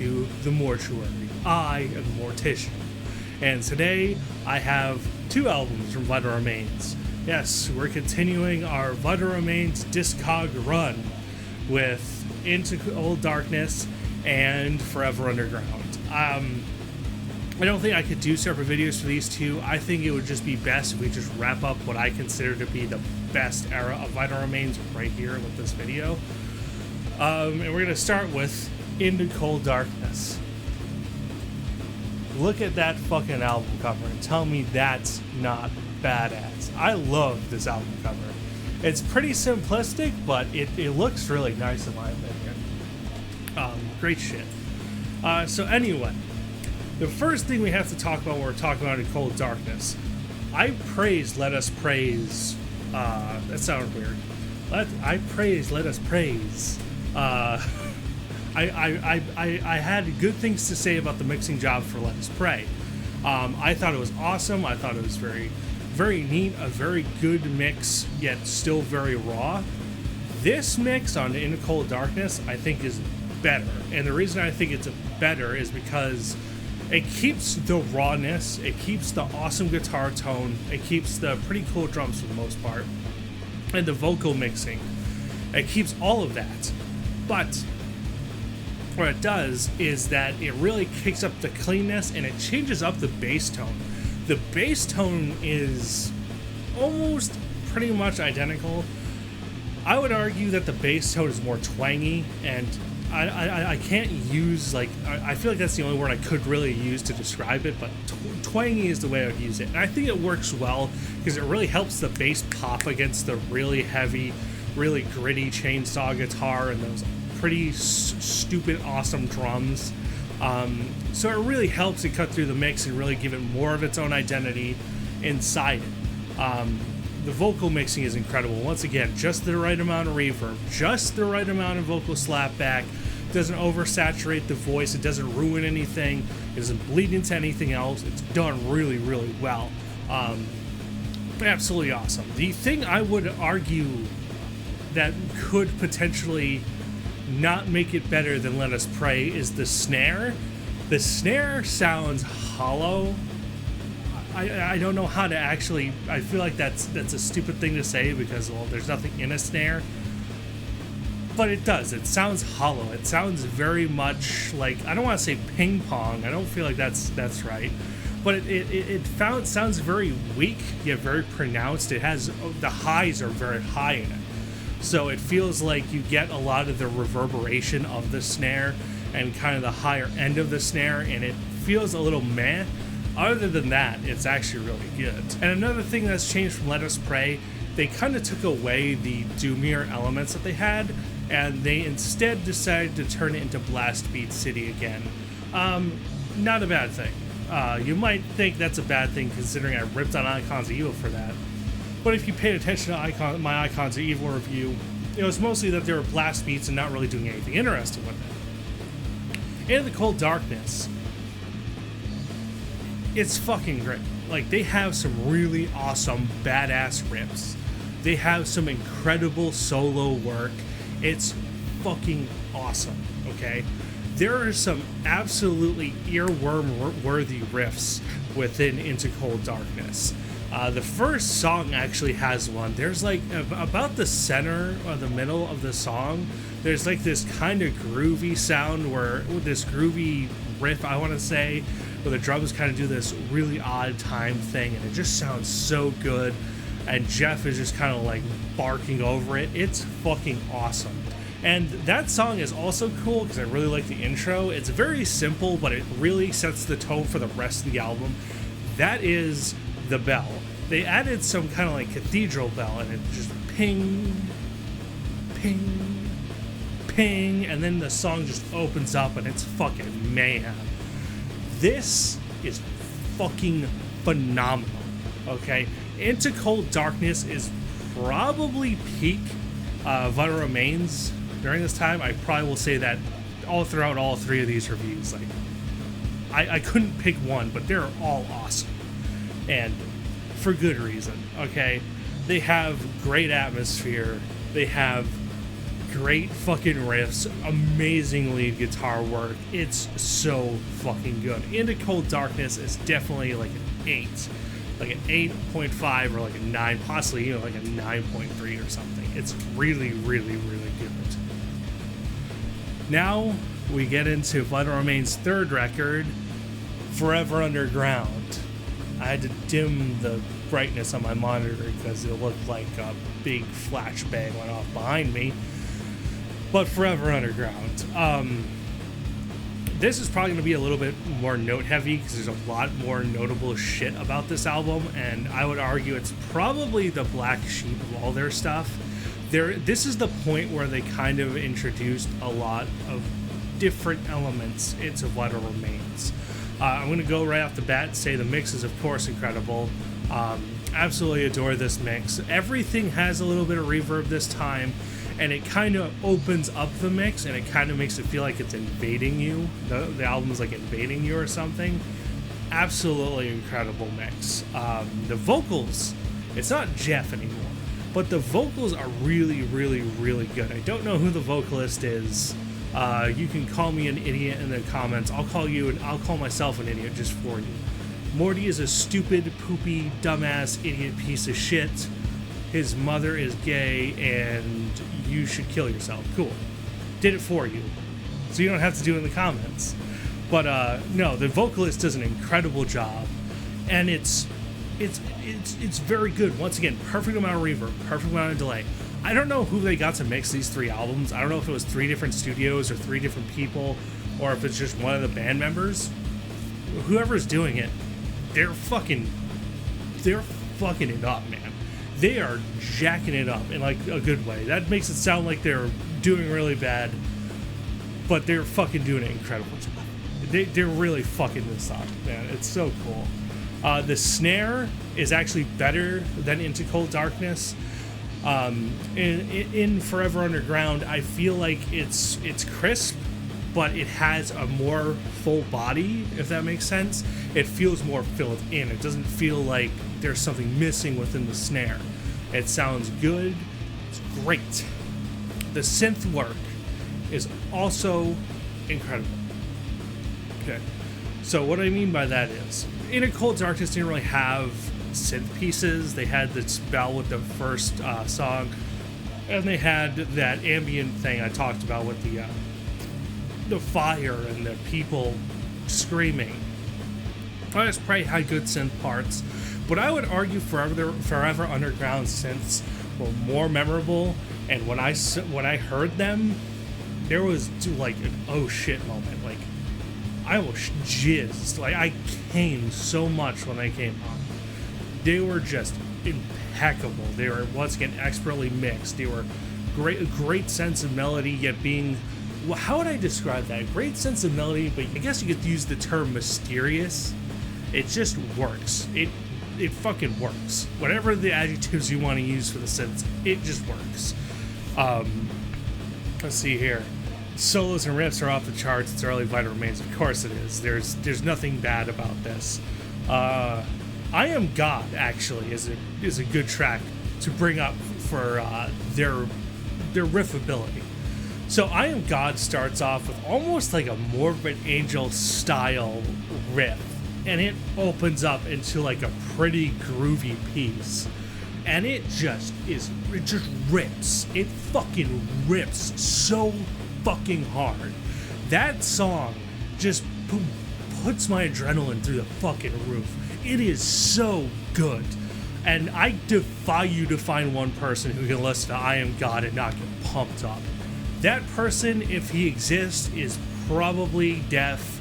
to The Mortuary. I am the Mortician. And today I have 2 albums from Vital Remains. Yes, we're continuing our Vital Remains Discog run with Into Cold Darkness and Forever Underground. I don't think I could do separate videos for these 2. I think it would just be best if we just wrap up what I consider to be the best era of Vital Remains right here with this video. And we're going to start with Into Cold Darkness. Look at that fucking album cover and tell me that's not badass. I love this album cover. It's pretty simplistic, but it looks really nice in my opinion. Great shit. So anyway, the first thing we have to talk about when we're talking about In Cold Darkness, Let Us Praise. That sounded weird. Let Us Praise. I had good things to say about the mixing job for Let Us Pray. I thought it was awesome. I thought it was very, very neat, a very good mix, yet still very raw. This mix on In Cold Darkness, I think, is better. And the reason I think it's better is because it keeps the rawness, it keeps the awesome guitar tone, it keeps the pretty cool drums for the most part, and the vocal mixing. It keeps all of that. But what it does is that it really kicks up the cleanness and it changes up the bass tone. The bass tone is almost pretty much identical. I would argue that the bass tone is more twangy, and I can't use, like, I feel like that's the only word I could really use to describe it, but twangy is the way I would use it. And I think it works well because it really helps the bass pop against the really heavy, really gritty chainsaw guitar and those pretty stupid awesome drums. So it really helps it cut through the mix and really give it more of its own identity inside it. The vocal mixing is incredible. Once again, just the right amount of reverb, just the right amount of vocal slapback. It doesn't oversaturate the voice, it doesn't ruin anything, it doesn't bleed into anything else. It's done really, really well. Absolutely awesome. The thing I would argue that could potentially not make it better than Let Us Pray is the snare. The snare sounds hollow. I don't know how to actually, I feel like that's a stupid thing to say because, well, there's nothing in a snare, but it does. It sounds hollow. It sounds very much like, I don't want to say ping pong, I don't feel like that's right, but it sounds very weak yet very pronounced. It has, the highs are very high in it. So it feels like you get a lot of the reverberation of the snare and kind of the higher end of the snare, and it feels a little meh. Other than that, it's actually really good. And another thing that's changed from Let Us Pray, they kind of took away the doomier elements that they had, and they instead decided to turn it into Blast Beat City again. Not a bad thing. You might think that's a bad thing considering I ripped on Icons of Evil for that. But if you paid attention to my Icons of Evil review, it was mostly that they were blast beats and not really doing anything interesting with it. In the Cold Darkness, it's fucking great. Like, they have some really awesome, badass riffs. They have some incredible solo work. It's fucking awesome, okay? There are some absolutely earworm-worthy riffs within Into Cold Darkness. The first song actually has one. There's like, about the center or the middle of the song, there's like this kind of groovy sound where, this groovy riff, I want to say, where the drums kind of do this really odd time thing, and it just sounds so good, and Jeff is just kind of like barking over it. It's fucking awesome. And that song is also cool because I really like the intro. It's very simple, but it really sets the tone for the rest of the album. That is the bell. They added some kind of like cathedral bell, and it just ping, ping, ping, and then the song just opens up, and it's fucking mayhem. This is fucking phenomenal, okay? Into Cold Darkness is probably peak Vital Remains during this time. I probably will say that all throughout all 3 of these reviews. Like, I couldn't pick one, but they're all awesome. And for good reason, okay? They have great atmosphere. They have great fucking riffs, amazing lead guitar work. It's so fucking good. Into Cold Darkness is definitely like an 8. Like an 8.5 or like a 9, possibly, you know, like a 9.3 or something. It's really, really, really good. Now we get into Vital Remains' third record, Forever Underground. I had to dim the brightness on my monitor because it looked like a big flashbang went off behind me. But Forever Underground. This is probably going to be a little bit more note heavy because there's a lot more notable shit about this album, and I would argue it's probably the black sheep of all their stuff. This is the point where they kind of introduced a lot of different elements into Vital Remains. I'm going to go right off the bat and say the mix is, of course, incredible. Absolutely adore this mix. Everything has a little bit of reverb this time, and it kind of opens up the mix, and it kind of makes it feel like it's invading you. The album is like invading you or something. Absolutely incredible mix. The vocals, it's not Jeff anymore, but the vocals are really, really, really good. I don't know who the vocalist is. You can call me an idiot in the comments. I'll call you, and I'll call myself an idiot just for you. Morty is a stupid, poopy, dumbass, idiot piece of shit. His mother is gay, and you should kill yourself. Cool. Did it for you. So you don't have to do it in the comments. But no, the vocalist does an incredible job, and it's very good. Once again, perfect amount of reverb, perfect amount of delay. I don't know who they got to mix these 3 albums. I don't know if it was 3 different studios or 3 different people, or if it's just one of the band members. Whoever's doing it, they're fucking it up, man. They are jacking it up in like a good way. That makes it sound like they're doing really bad, but they're fucking doing an incredible job. They're really fucking this up, man. It's so cool. The snare is actually better than Into Cold Darkness. In Forever Underground, I feel like it's crisp, but it has a more full body, if that makes sense. It feels more filled in. It doesn't feel like there's something missing within the snare. It sounds good. It's great. The synth work is also incredible. Okay, so what I mean by that is, In a Cold Darkness didn't really have synth pieces. They had the spell with the first song, and they had that ambient thing I talked about with the fire and the people screaming. Let's Pray had good synth parts, but I would argue Forever Underground synths were more memorable. And when I heard them, there was like an oh shit moment. Like I was jizzed. Like I came so much when they came on. They were just impeccable. They were once again expertly mixed. They were great sense of melody, yet being, well, how would I describe that? Great sense of melody, but I guess you could use the term mysterious. It just works. It fucking works. Whatever the adjectives you want to use for the synths, it just works. Let's see here. Solos and riffs are off the charts. It's early Vital Remains. Of course it is. There's nothing bad about this. I Am God actually is a good track to bring up for their riff ability. So I Am God starts off with almost like a Morbid Angel style riff, and it opens up into like a pretty groovy piece, and it just rips. It fucking rips so fucking hard. That song just puts my adrenaline through the fucking roof. It is so good, and I defy you to find one person who can listen to I Am God and not get pumped up. That person, if he exists, is probably deaf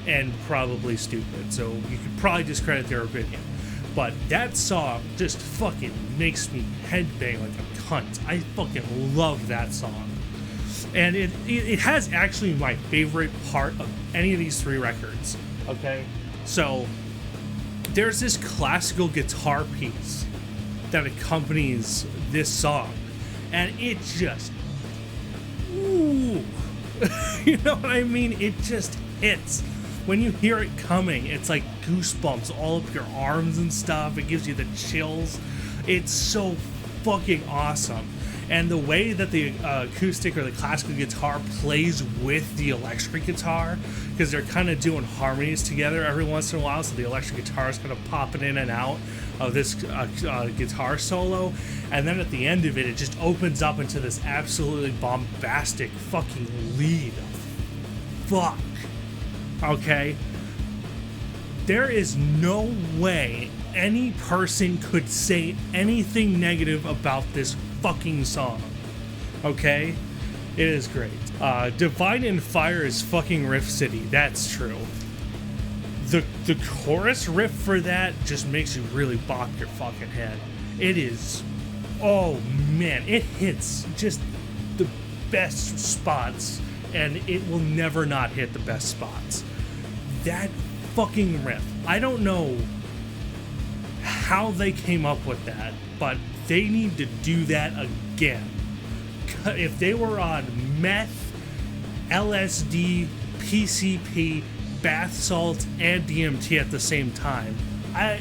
and probably stupid, so you could probably discredit their opinion. But that song just fucking makes me headbang like a cunt. I fucking love that song. And it has actually my favorite part of any of these 3 records, okay? So there's this classical guitar piece that accompanies this song, and it just, ooh, you know what I mean? It just hits. When you hear it coming, it's like goosebumps all up your arms and stuff. It gives you the chills. It's so fucking awesome. and the way that the acoustic or the classical guitar plays with the electric guitar, because they're kind of doing harmonies together every once in a while, so the electric guitar is kind of popping in and out of this guitar solo, and then at the end of it, it just opens up into this absolutely bombastic fucking lead. Fuck. Okay? There is no way any person could say anything negative about this fucking song. Okay? It is great. Divine in Fire is fucking Riff City. That's true. The chorus riff for that just makes you really bop your fucking head. It is... Oh, man. It hits just the best spots, and it will never not hit the best spots. That fucking riff. I don't know how they came up with that, but they need to do that again. If they were on meth, LSD, PCP, bath salts, and DMT at the same time,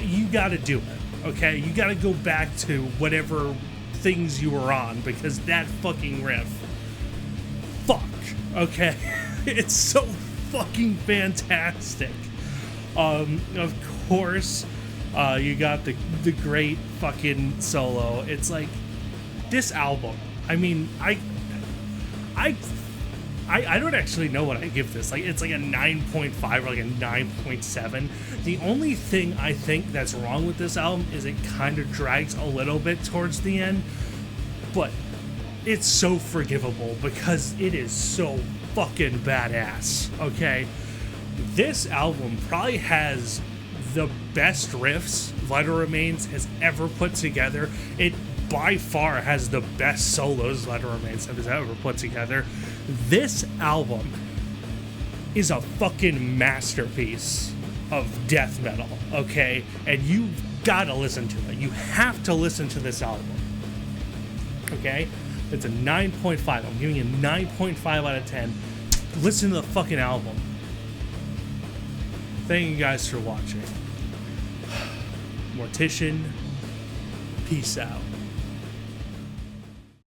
you gotta do it, okay? You gotta go back to whatever things you were on, because that fucking riff, fuck, okay? It's so fucking fantastic. Of course, you got the great fucking solo. It's like, this album, I mean, I don't actually know what I give this. Like, it's like a 9.5 or like a 9.7. The only thing I think that's wrong with this album is it kind of drags a little bit towards the end, but it's so forgivable because it is so fucking badass, okay? This album probably has the best riffs Vital Remains has ever put together. It by far has the best solos Vital Remains has ever put together. This album is a fucking masterpiece of death metal, okay? And you gotta listen to it. You have to listen to this album, okay? It's a 9.5. I'm giving you a 9.5 out of 10. Listen to the fucking album. Thank you guys for watching. Mortician, peace out.